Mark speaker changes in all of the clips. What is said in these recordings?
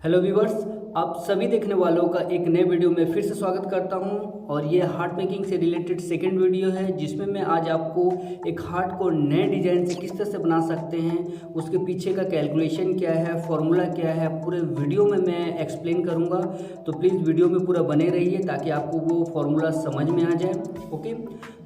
Speaker 1: Hello viewers, आप सभी देखने वालों का एक नए वीडियो में फिर से स्वागत करता हूं। और ये हार्ट मेकिंग से रिलेटेड सेकंड वीडियो है, जिसमें मैं आज आपको एक हार्ट को नए डिजाइन से किस तरह से बना सकते हैं, उसके पीछे का कैलकुलेशन क्या है, फॉर्मूला क्या है, पूरे वीडियो में मैं एक्सप्लेन करूंगा। तो प्लीज़ वीडियो में पूरा बने रहिए ताकि आपको वो फॉर्मूला समझ में आ जाए। ओके,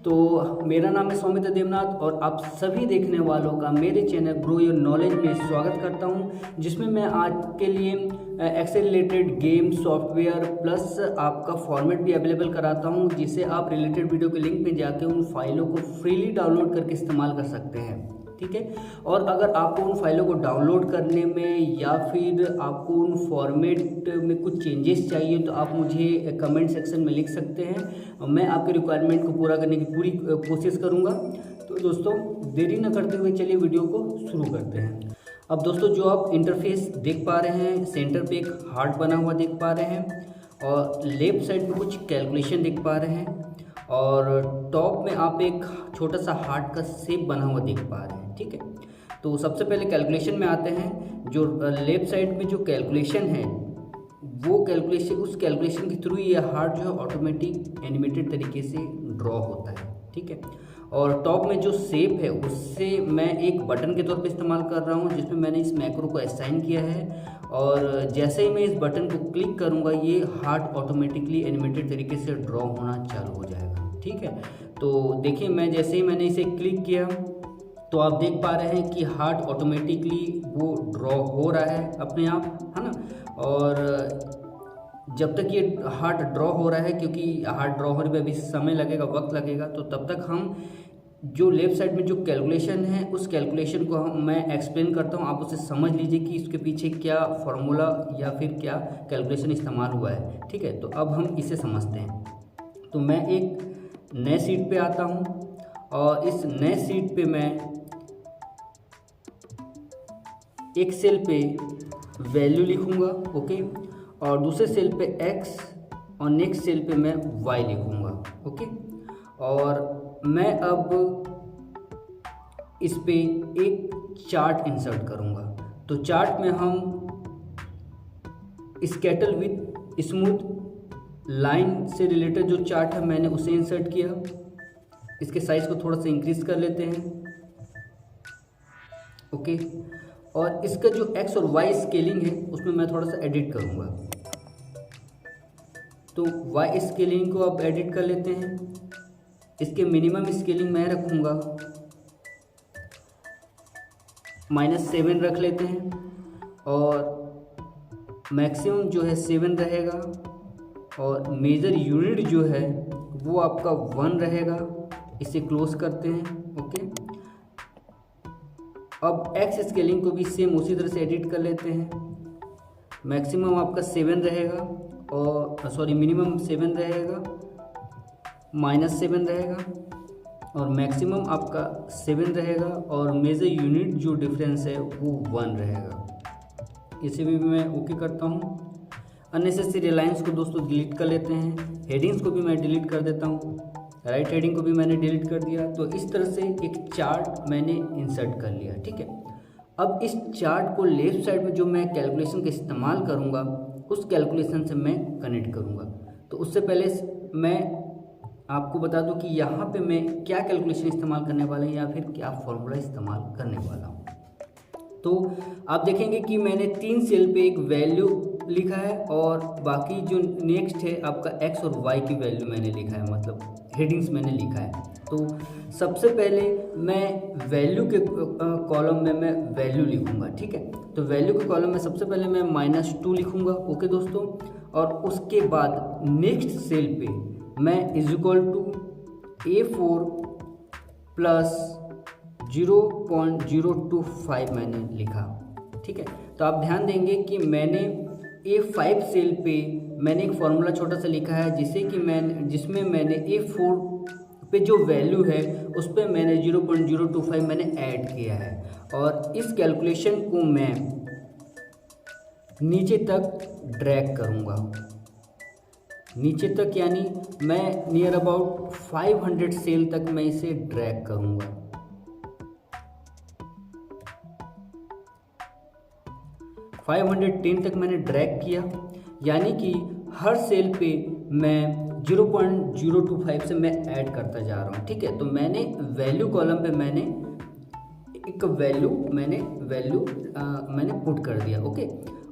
Speaker 1: तो मेरा नाम है सौमित्र देवनाथ और आप सभी देखने वालों का मेरे चैनल ग्रो योर नॉलेज में स्वागत करता हूं, जिसमें मैं आज के लिए Excel related game software plus आपका फॉर्मेट भी अवेलेबल कराता हूं, जिसे आप रिलेटेड वीडियो के लिंक में जाके उन फाइलों को फ्रीली डाउनलोड करके इस्तेमाल कर सकते हैं। ठीक है, और अगर आपको उन फाइलों को डाउनलोड करने में या फिर आपको उन फॉर्मेट में कुछ चेंजेस चाहिए तो आप मुझे कमेंट सेक्शन में लिख सकते हैं। मैं आपके रिक्वायरमेंट को पूरा करने की पूरी कोशिश करूँगा। तो दोस्तों, देरी न करते हुए चलिए वीडियो को शुरू करते हैं। अब दोस्तों, जो आप इंटरफेस देख पा रहे हैं, सेंटर पे एक हार्ट बना हुआ देख पा रहे हैं और लेफ्ट साइड पे कुछ कैलकुलेशन देख पा रहे हैं और टॉप में आप एक छोटा सा हार्ट का शेप बना हुआ देख पा रहे हैं। ठीक है, तो सबसे पहले कैलकुलेशन में आते हैं। जो लेफ्ट साइड में जो कैलकुलेशन है वो कैलकुलेशन, उस कैलकुलेशन के थ्रू ये हार्ट जो है ऑटोमेटिक एनिमेटेड तरीके से ड्रॉ होता है। ठीक है, और टॉप में जो शेप है उससे मैं एक बटन के तौर पे इस्तेमाल कर रहा हूँ, जिसमें मैंने इस मैक्रो को असाइन किया है और जैसे ही मैं इस बटन को क्लिक करूँगा ये हार्ट ऑटोमेटिकली एनिमेटेड तरीके से ड्रॉ होना चालू हो जाएगा। ठीक है, तो देखिए, मैं जैसे ही मैंने इसे क्लिक किया तो आप देख पा रहे हैं कि हार्ट ऑटोमेटिकली वो ड्रॉ हो रहा है अपने आप, है ना। और जब तक ये हार्ट ड्रॉ हो रहा है, क्योंकि हार्ट ड्रॉ होने में अभी समय लगेगा, वक्त लगेगा, तो तब तक हम जो लेफ्ट साइड में जो कैलकुलेशन है उस कैलकुलेशन को मैं एक्सप्लेन करता हूँ। आप उसे समझ लीजिए कि इसके पीछे क्या फॉर्मूला या फिर क्या कैलकुलेशन इस्तेमाल हुआ है। ठीक है, तो अब हम इसे समझते हैं। तो मैं एक नए सीट पे आता हूँ और इस नए सीट पे मैं एक सेल पे वैल्यू लिखूँगा। ओके, और दूसरे सेल पे x और नेक्स्ट सेल पे मैं y लिखूँगा। ओके, और मैं अब इस पे एक चार्ट इंसर्ट करूँगा। तो चार्ट में हम स्कैटर विथ स्मूथ लाइन से रिलेटेड जो चार्ट है मैंने उसे इंसर्ट किया। इसके साइज को थोड़ा सा इंक्रीज कर लेते हैं। ओके, और इसका जो x और y स्केलिंग है उसमें मैं थोड़ा सा एडिट करूँगा। तो y स्केलिंग को अब एडिट कर लेते हैं। इसके मिनिमम स्केलिंग मैं रखूँगा -7 रख लेते हैं और मैक्सिमम जो है 7 रहेगा और मेजर यूनिट जो है वो आपका 1 रहेगा। इसे क्लोज करते हैं। ओके, अब x स्केलिंग को भी सेम उसी तरह से एडिट कर लेते हैं। मैक्सिमम आपका 7 रहेगा और मिनिमम 7 रहेगा, -7 रहेगा और मैक्सिमम आपका 7 रहेगा और मेजर यूनिट जो डिफरेंस है वो 1 रहेगा। इसे भी मैं ओके करता हूँ। अननेसेसरी लाइंस को दोस्तों डिलीट कर लेते हैं। हेडिंग्स को भी मैं डिलीट कर देता हूँ। राइट हेडिंग को भी मैंने डिलीट कर दिया। तो इस तरह से एक चार्ट मैंने इंसर्ट कर लिया। ठीक है, अब इस चार्ट को लेफ्ट साइड में जो मैं कैलकुलेशन का इस्तेमाल करूँगा उस कैलकुलेशन से मैं कनेक्ट करूँगा। तो उससे पहले मैं आपको बता दूं कि यहाँ पे मैं क्या कैलकुलेशन इस्तेमाल करने वाला हूँ या फिर क्या फॉर्मूला इस्तेमाल करने वाला हूँ। तो आप देखेंगे कि मैंने 3 सेल पे एक वैल्यू लिखा है और बाकी जो नेक्स्ट है आपका x और y की वैल्यू मैंने लिखा है, मतलब हेडिंग्स मैंने लिखा है। तो सबसे पहले मैं वैल्यू के कॉलम में मैं वैल्यू लिखूंगा। ठीक है, तो वैल्यू के कॉलम में सबसे पहले मैं -2 लिखूंगा। ओके दोस्तों, और उसके बाद नेक्स्ट सेल पे मैं A4 प्लस 0.025 मैंने लिखा। ठीक है, तो आप ध्यान देंगे कि मैंने A5 सेल पे मैंने एक फॉर्मूला छोटा सा लिखा है जिसमें मैंने A4 पे जो वैल्यू है उस पर मैंने 0.025 मैंने ऐड किया है और इस कैलकुलेशन को मैं नीचे तक ड्रैग करूँगा। नीचे तक यानी मैं नियर अबाउट 500 सेल तक मैं इसे ड्रैग करूँगा। 510 तक मैंने ड्रैग किया, यानी कि हर सेल पे मैं 0.025 से मैं ऐड करता जा रहा हूँ। ठीक है, तो मैंने वैल्यू कॉलम पे मैंने एक वैल्यू मैंने पुट कर दिया। ओके,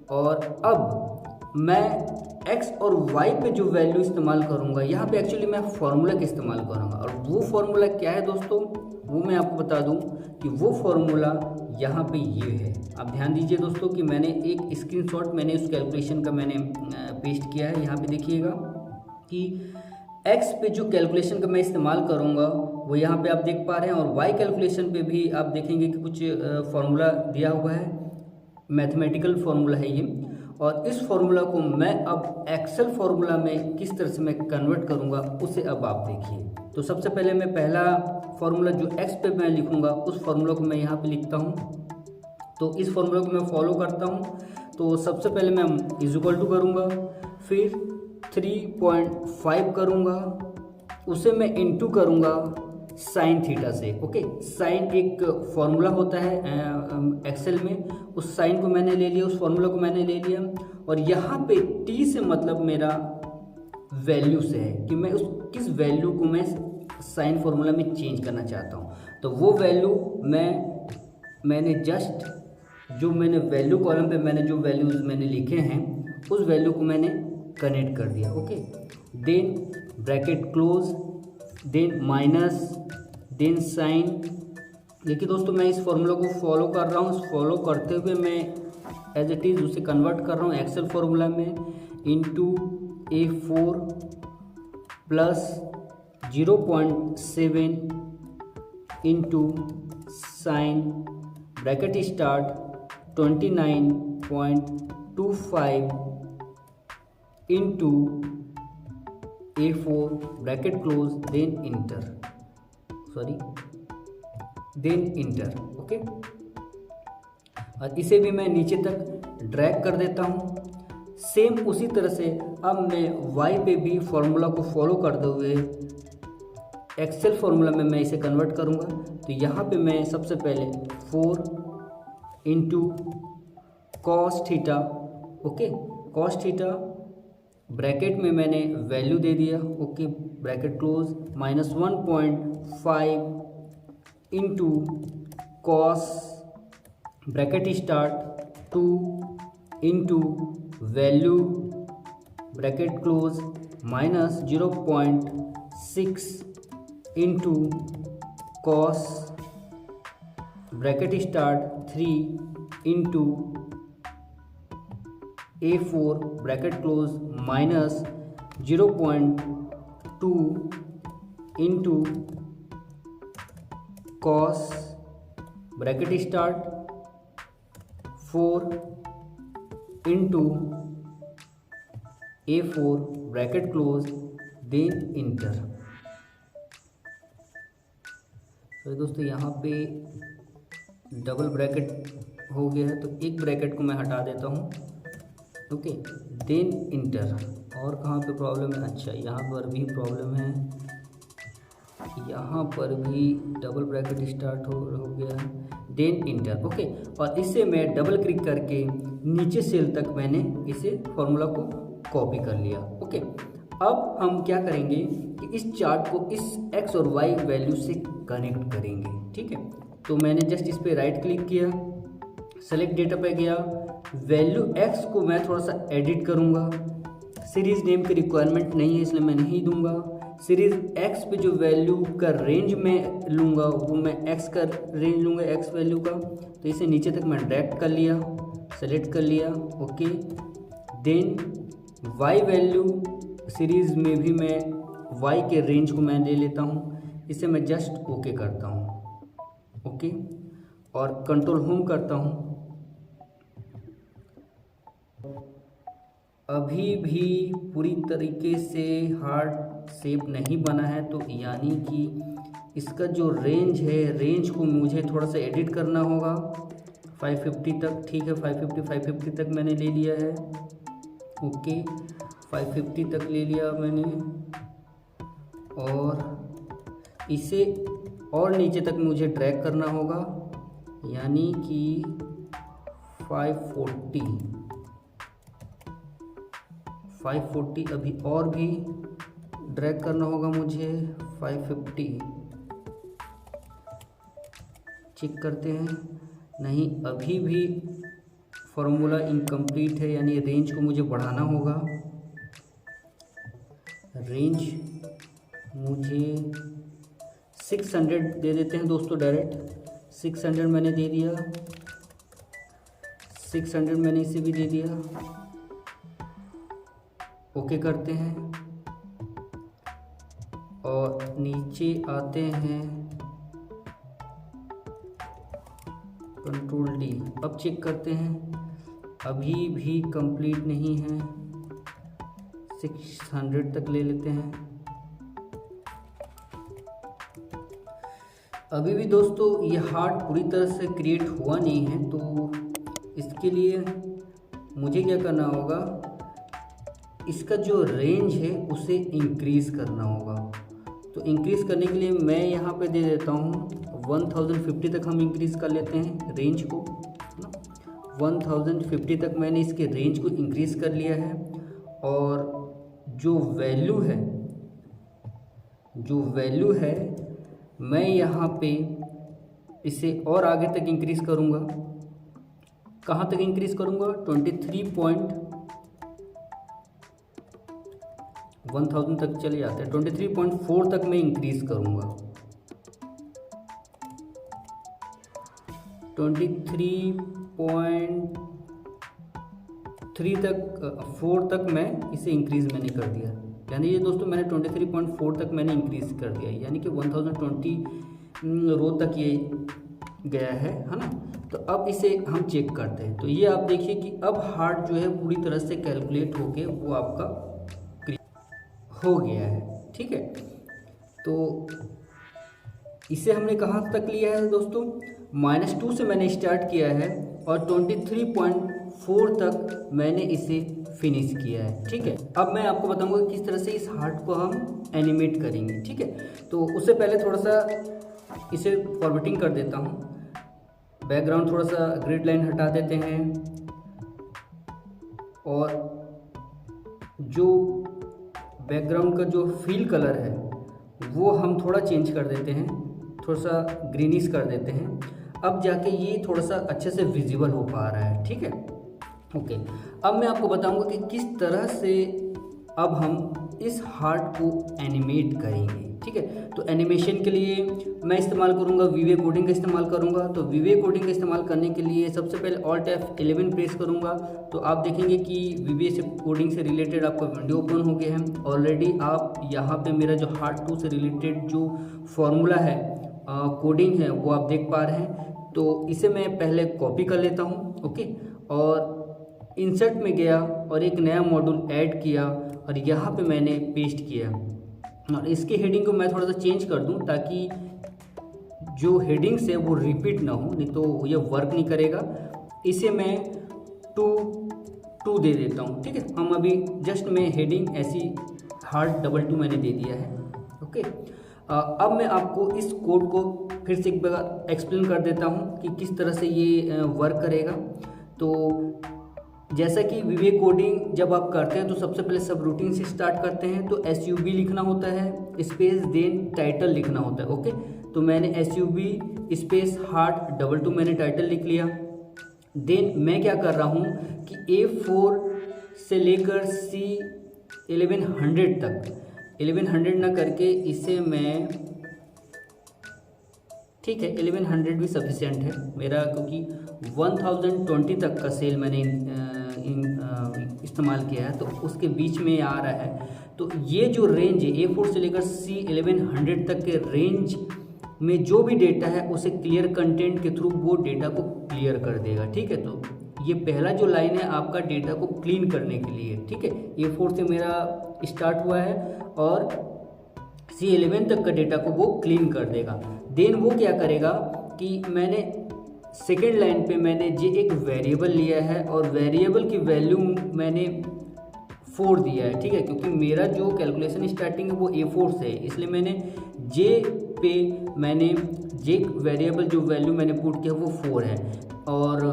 Speaker 1: और अब मैं x और y पे जो वैल्यू इस्तेमाल करूँगा, यहाँ पे एक्चुअली मैं फार्मूला का इस्तेमाल करूँगा। और वो फार्मूला क्या है दोस्तों, वो मैं आपको बता दूँ कि वो फार्मूला यहाँ पे ये है। आप ध्यान दीजिए दोस्तों कि मैंने एक स्क्रीनशॉट मैंने उस कैलकुलेशन का मैंने पेस्ट किया है। यहाँ पे देखिएगा कि x पे जो कैलकुलेशन का मैं इस्तेमाल करूँगा वो यहाँ पे आप देख पा रहे हैं, और y कैलकुलेशन पे भी आप देखेंगे कि कुछ फार्मूला दिया हुआ है, मैथमेटिकल फार्मूला है ये। और इस फार्मूला को मैं अब एक्सेल फार्मूला में किस तरह से मैं कन्वर्ट करूँगा उसे अब आप देखिए। तो सबसे पहले मैं पहला फार्मूला जो x पे मैं लिखूँगा उस फार्मूला को मैं यहाँ पे लिखता हूँ। तो इस फार्मूला को मैं फॉलो करता हूँ। तो सबसे पहले मैं इज इक्वल टू करूँगा, फिर 3.5 करूँगा, उसे मैं इनटू करूँगा साइन थीटा से। ओके, साइन एक फार्मूला होता है एक्सेल में, उस साइन को मैंने ले लिया, उस फार्मूला को मैंने ले लिया। और यहाँ पे t से मतलब मेरा वैल्यू से है कि मैं उस किस वैल्यू को मैं साइन फार्मूला में चेंज करना चाहता हूँ। तो वो वैल्यू मैंने जस्ट जो मैंने वैल्यू कॉलम पे मैंने जो वैल्यूज़ मैंने लिखे हैं उस वैल्यू को मैंने कनेक्ट कर दिया। Okay, then bracket close, then minus, then sine. देखिए दोस्तों, मैं इस फॉर्मूला को फॉलो कर रहा हूँ। इस फॉलो करते हुए मैं एज इट इज़ उसे कन्वर्ट कर रहा हूँ एक्सेल फार्मूला में, into A4 plus 0.7 into sine bracket start 29.25 into A4 bracket close, then enter. Okay, और इसे भी मैं नीचे तक ड्रैग कर देता हूँ। सेम उसी तरह से अब मैं y पे भी फॉर्मूला को फॉलो करते हुए एक्सेल फार्मूला में मैं इसे कन्वर्ट करूँगा। तो यहाँ पे मैं सबसे पहले 4 into cos theta, okay, cos theta bracket में मैंने वैल्यू दे दिया। Okay, bracket close, minus 1.5 into cos bracket start 2 into value bracket close minus 0.6 into cos bracket start 3 into A4 bracket close minus 0.2 into cos bracket start 4 into A4 bracket close, then enter. तो दोस्तों यहाँ पे double bracket हो गया है, तो एक bracket को मैं हटा देता हूँ। Okay, then enter. और कहाँ पे प्रॉब्लम है? अच्छा, यहाँ पर भी प्रॉब्लम है, यहाँ पर भी डबल ब्रैकेट स्टार्ट हो गया है, देन इंटर। ओके, और इसे मैं डबल क्लिक करके नीचे सेल तक मैंने इसे फॉर्मूला को कॉपी कर लिया। ओके, अब हम क्या करेंगे कि इस चार्ट को इस x और y वैल्यू से कनेक्ट करेंगे। ठीक है, तो मैंने जस्ट इस पर राइट क्लिक किया, सेलेक्ट डेटा पे गया, वैल्यू x को मैं थोड़ा सा एडिट करूँगा। सीरीज़ नेम की रिक्वायरमेंट नहीं है इसलिए मैं नहीं दूंगा। सीरीज़ x पे जो वैल्यू का रेंज में लूँगा वो मैं x का रेंज लूँगा, x वैल्यू का। तो इसे नीचे तक मैं ड्रैग कर लिया, सेलेक्ट कर लिया। Okay, then y value series में भी मैं y के रेंज को मैं ले लेता हूँ, इसे मैं जस्ट ओके करता हूँ। ओके, और कंट्रोल होम करता हूँ। अभी भी पूरी तरीके से हार्ट शेप नहीं बना है, तो यानी कि इसका जो रेंज है, रेंज को मुझे थोड़ा सा एडिट करना होगा 550 तक। ठीक है, 550 तक मैंने ले लिया है। ओके, 550 तक ले लिया मैंने, और इसे और नीचे तक मुझे ड्रैग करना होगा, यानी कि 540 540 अभी और भी ड्रैग करना होगा मुझे। 550 चेक करते हैं, नहीं अभी भी फॉर्मूला इनकम्प्लीट है, यानी रेंज को मुझे बढ़ाना होगा। रेंज मुझे 600 दे देते हैं दोस्तों, डायरेक्ट 600 मैंने दे दिया, 600 मैंने इसे भी दे दिया। ओके करते हैं और नीचे आते हैं, कंट्रोल डी। अब चेक करते हैं, अभी भी कंप्लीट नहीं है, 600 तक ले लेते हैं। अभी भी दोस्तों ये हार्ट पूरी तरह से क्रिएट हुआ नहीं है, तो इसके लिए मुझे क्या करना होगा, इसका जो रेंज है उसे इंक्रीज़ करना होगा। तो इंक्रीज़ करने के लिए मैं यहाँ पे दे देता हूँ 1050 तक हम इंक्रीज़ कर लेते हैं रेंज को, है ना। 1050 तक मैंने इसके रेंज को इंक्रीज़ कर लिया है। और जो वैल्यू है मैं यहाँ पे इसे और आगे तक इंक्रीज़ करूँगा। कहाँ तक इंक्रीज़ करूँगा, 1000 तक चले जाते हैं, 23.4 तक मैं इंक्रीज़ करूँगा। 23.3 तक 4 तक मैं इसे इंक्रीज़ मैंने कर दिया, यानी ये दोस्तों मैंने 23.4 तक मैंने इंक्रीज़ कर दिया, यानी कि 1020 रो तक ये गया है ना। तो अब इसे हम चेक करते हैं। तो ये आप देखिए कि अब हार्ट जो है पूरी तरह से कैलकुलेट होके वो आपका हो गया है, ठीक है। तो इसे हमने कहाँ तक लिया है दोस्तों, -2 से मैंने स्टार्ट किया है और 23.4 तक मैंने इसे फिनिश किया है, ठीक है। अब मैं आपको बताऊंगा किस तरह से इस हार्ट को हम एनिमेट करेंगे, ठीक है। तो उससे पहले थोड़ा सा इसे फॉर्मेटिंग कर देता हूँ, बैकग्राउंड थोड़ा सा ग्रिड लाइन हटा देते हैं और जो बैकग्राउंड का जो फील कलर है वो हम थोड़ा चेंज कर देते हैं, थोड़ा सा ग्रीनिश कर देते हैं। अब जाके ये थोड़ा सा अच्छे से विजिबल हो पा रहा है, ठीक है। ओके, अब मैं आपको बताऊंगा कि किस तरह से अब हम इस हार्ट को एनिमेट करेंगे, ठीक है। तो एनिमेशन के लिए मैं इस्तेमाल करूंगा वीवे कोडिंग का इस्तेमाल करूंगा। तो वीवे कोडिंग का इस्तेमाल करने के लिए सबसे पहले Alt F11 प्रेस करूंगा, तो आप देखेंगे कि वीवे से कोडिंग से रिलेटेड आपका विंडो ओपन हो गया है। ऑलरेडी आप यहाँ पे मेरा जो हार्ट 2 से रिलेटेड जो फॉर्मूला है, कोडिंग है, वो आप देख पा रहे हैं। तो इसे मैं पहले कॉपी कर लेता हूँ, ओके, और इंसर्ट में गया और एक नया मॉड्यूल ऐड किया और यहाँ पे मैंने पेस्ट किया। और इसके हेडिंग को मैं थोड़ा सा चेंज कर दूं ताकि जो हेडिंग्स है वो रिपीट ना हो, नहीं तो ये वर्क नहीं करेगा। इसे मैं 2 दे देता हूँ, ठीक है। हम अभी जस्ट में हेडिंग ऐसी हार्ट 22 मैंने दे दिया है, ओके। अब मैं आपको इस कोड को फिर से एक बार एक्सप्लेन कर देता हूँ कि किस तरह से ये वर्क करेगा। तो जैसा कि वीवे कोडिंग जब आप करते हैं तो सबसे पहले सब रूटीन से स्टार्ट करते हैं। तो SUB लिखना होता है, स्पेस देन टाइटल लिखना होता है, ओके। तो मैंने SUB स्पेस हार्ट 22 मैंने टाइटल लिख लिया। देन मैं क्या कर रहा हूँ कि A4 से लेकर C1100 तक, 1100 ना करके इसे मैं, ठीक है, 1100 भी सफिशिएंट है मेरा, क्योंकि 1020 तक का सेल मैंने इस्तेमाल किया है, तो उसके बीच में आ रहा है। तो ये जो रेंज है A4 से लेकर C1100 तक के रेंज में जो भी डेटा है उसे क्लियर कंटेंट के थ्रू वो डेटा को क्लियर कर देगा, ठीक है। तो ये पहला जो लाइन है आपका डेटा को क्लीन करने के लिए, ठीक है। A4 से मेरा स्टार्ट हुआ है और C11 तक का डेटा को वो क्लीन कर देगा। देन वो क्या करेगा कि मैंने सेकेंड लाइन पे मैंने एक वेरिएबल लिया है और वेरिएबल की वैल्यू मैंने 4 दिया है, ठीक है, क्योंकि मेरा जो कैलकुलेशन स्टार्टिंग है वो A4 से है, इसलिए मैंने J पे मैंने J वेरिएबल जो वैल्यू मैंने पुट किया वो 4 है। और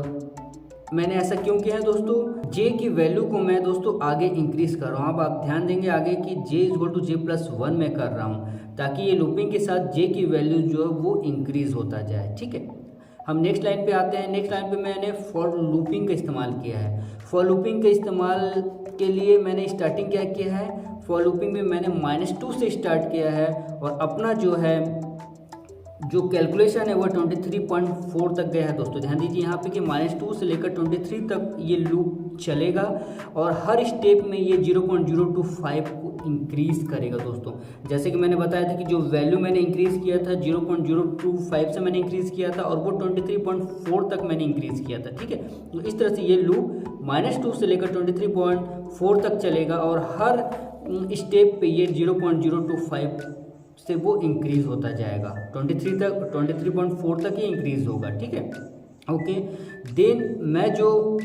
Speaker 1: मैंने ऐसा क्यों किया है दोस्तों, जे की वैल्यू को मैं दोस्तों आगे इंक्रीज कर रहा हूँ। अब आप ध्यान देंगे आगे कि J equal to J plus 1 में कर रहा हूँ, ताकि ये लूपिंग के साथ जे की वैल्यू जो है वो इंक्रीज होता जाए। ठीक है, हम नेक्स्ट लाइन पे आते हैं। नेक्स्ट लाइन पे मैंने फॉर लूपिंग का इस्तेमाल किया है। फॉर लूपिंग के इस्तेमाल के लिए मैंने स्टार्टिंग क्या किया है, फॉर लूपिंग में मैंने -2 से स्टार्ट किया है और अपना जो कैलकुलेशन है वो 23.4 तक गया है दोस्तों। ध्यान दीजिए यहाँ पे कि -2 से लेकर 23 तक ये लूप चलेगा और हर स्टेप में ये 0.025 को इंक्रीज करेगा दोस्तों। जैसे कि मैंने बताया था कि जो वैल्यू मैंने इंक्रीज किया था 0.025 से मैंने इंक्रीज किया था और वो 23.4 तक मैंने इंक्रीज किया था। ठीक है, तो इस तरह से ये लूप -2 से लेकर 23.4 तक चलेगा और हर स्टेप पे ये 0.025 से वो इंक्रीज होता जाएगा। 23.4 तक ही इंक्रीज होगा। ठीक है, ओके। देन मैं जो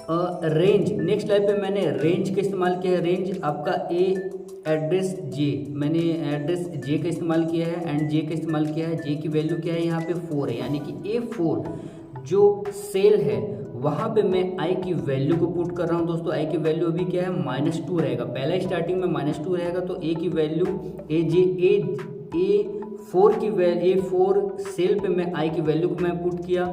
Speaker 1: रेंज, नेक्स्ट लाइन पे मैंने रेंज का इस्तेमाल किया है। रेंज आपका एड्रेस जे, मैंने एड्रेस जे का इस्तेमाल किया है एंड जे का इस्तेमाल किया है। जे की वैल्यू क्या है यहाँ पे 4 है, यानी कि A4 जो सेल है वहाँ पे मैं आई की वैल्यू को पुट कर रहा हूँ दोस्तों। आई की वैल्यू अभी क्या है -2 रहेगा, पहला स्टार्टिंग में -2 रहेगा, तो ए की वैल्यू A4 सेल पे मैं आई की वैल्यू को मैं पुट किया।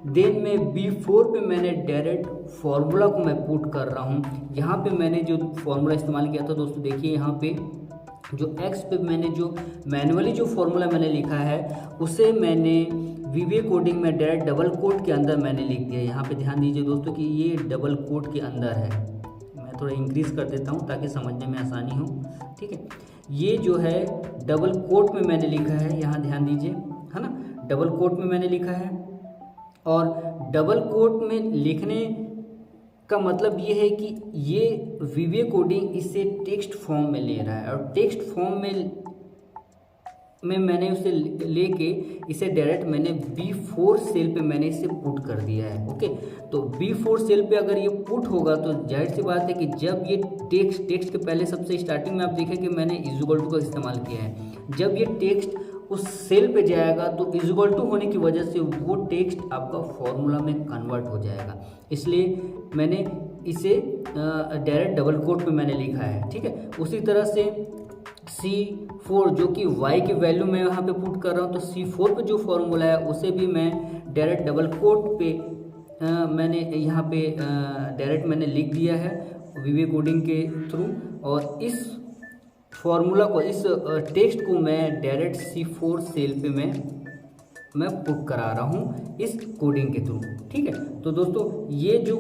Speaker 1: देन में B4 पे मैंने डायरेक्ट फार्मूला को मैं पुट कर रहा हूँ। यहाँ पे मैंने जो फार्मूला इस्तेमाल किया था दोस्तों, देखिए यहाँ पे जो एक्स पे मैंने जो मैनुअली जो फार्मूला मैंने लिखा है उसे मैंने VBA कोडिंग में डायरेक्ट डबल कोट के अंदर मैंने लिख दिया। यहाँ पे ध्यान दीजिए दोस्तों कि ये डबल कोट के अंदर है। मैं थोड़ा इंक्रीज कर देता हूँ ताकि समझने में आसानी हो। ठीक है, ये जो है डबल कोट में मैंने लिखा है, यहाँ ध्यान दीजिए, है ना, डबल कोट में मैंने लिखा है। और डबल कोट में लिखने का मतलब ये है कि ये VBA कोडिंग इसे टेक्स्ट फॉर्म में ले रहा है और टेक्स्ट फॉर्म में मैंने उसे लेके इसे डायरेक्ट मैंने B4 सेल पे मैंने इसे पुट कर दिया है। ओके, तो B4 सेल पे अगर ये पुट होगा तो जाहिर सी बात है कि जब ये टेक्स्ट के पहले सबसे स्टार्टिंग में आप देखें कि मैंने इक्वल टू का इस्तेमाल किया है। जब ये टेक्स्ट उस सेल पे जाएगा तो इक्वल टू होने की वजह से वो टेक्स्ट आपका फॉर्मूला में कन्वर्ट हो जाएगा, इसलिए मैंने इसे डायरेक्ट डबल कोट पे मैंने लिखा है। ठीक है, उसी तरह से C4 जो कि y की वैल्यू मैं यहाँ पे पुट कर रहा हूँ, तो C4 पे जो फॉर्मूला है उसे भी मैं डायरेक्ट डबल कोट पे मैंने यहाँ पे डायरेक्ट मैंने लिख दिया है VBA कोडिंग के थ्रू। और इस फॉर्मूला को, इस टेक्स्ट को मैं डायरेक्ट C4 सेल पे मैं पुट करा रहा हूँ इस कोडिंग के थ्रू। ठीक है, तो दोस्तों ये जो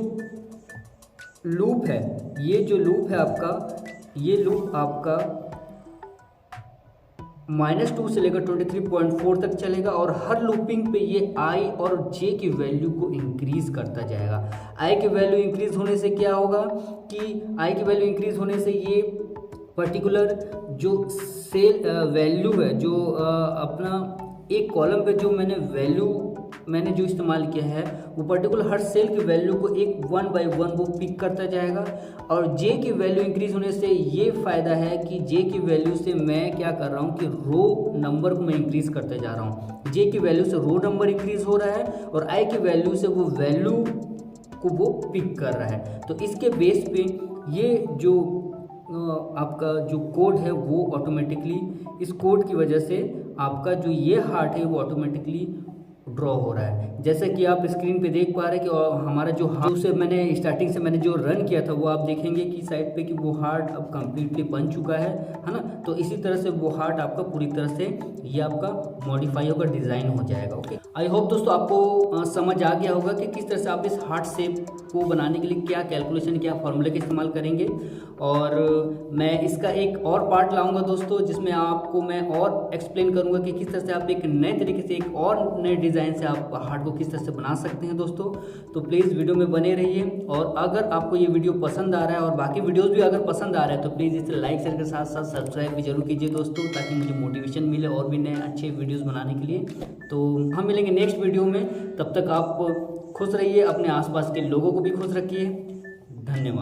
Speaker 1: लूप है, ये लूप आपका -2 से लेकर 23.4 तक चलेगा और हर लूपिंग पे ये आई और जे की वैल्यू को इंक्रीज करता जाएगा। आई की वैल्यू इंक्रीज होने से क्या होगा कि आई की वैल्यू इंक्रीज होने से ये पर्टिकुलर जो सेल वैल्यू है, जो अपना एक कॉलम पे जो मैंने जो इस्तेमाल किया है वो पर्टिकुलर हर सेल की वैल्यू को एक 1 बाय 1 वो पिक करता जाएगा। और जे की वैल्यू इंक्रीज होने से ये फ़ायदा है कि जे की वैल्यू से मैं क्या कर रहा हूँ कि रो नंबर को मैं इंक्रीज करते जा रहा हूँ। जे की वैल्यू से रो नंबर इंक्रीज हो रहा है और आई की वैल्यू से वो वैल्यू को वो पिक कर रहा है। तो इसके बेस पे ये जो आपका जो कोड है वो ऑटोमेटिकली, इस कोड की वजह से आपका जो ये हार्ट है वो ऑटोमेटिकली ड्रॉ हो रहा है। जैसे कि आप स्क्रीन पे देख पा रहे हैं कि हमारा जो हार्ट से मैंने स्टार्टिंग से मैंने जो रन किया था वो आप देखेंगे कि साइड पे कि वो हार्ट अब कंप्लीटली बन चुका है ना। तो इसी तरह से वो हार्ट आपका पूरी तरह से ये आपका मॉडिफाई होकर डिज़ाइन हो जाएगा। ओके, आई होप दोस्तों आपको समझ आ गया होगा कि किस तरह से आप इस हार्ट शेप को बनाने के लिए क्या कैलकुलेशन, क्या फॉर्मूले का इस्तेमाल करेंगे। और मैं इसका एक और पार्ट लाऊंगा दोस्तों जिसमें आपको मैं और एक्सप्लेन करूंगा कि किस तरह से आप एक नए तरीके से, एक और नए डिज़ाइन से आप हार्ट को किस तरह से बना सकते हैं दोस्तों। तो प्लीज़ वीडियो में बने रहिए और अगर आपको ये वीडियो पसंद आ रहा है और बाकी वीडियोस भी अगर पसंद आ रहा है तो प्लीज़ इसे लाइक शेयर के साथ साथ सब्सक्राइब भी जरूर कीजिए दोस्तों, ताकि मुझे मोटिवेशन मिले और भी नए अच्छे वीडियोज़ बनाने के लिए। तो हम मिलेंगे नेक्स्ट वीडियो में, तब तक आप खुश रहिए, अपने आसपास के लोगों को भी खुश रखिए। धन्यवाद।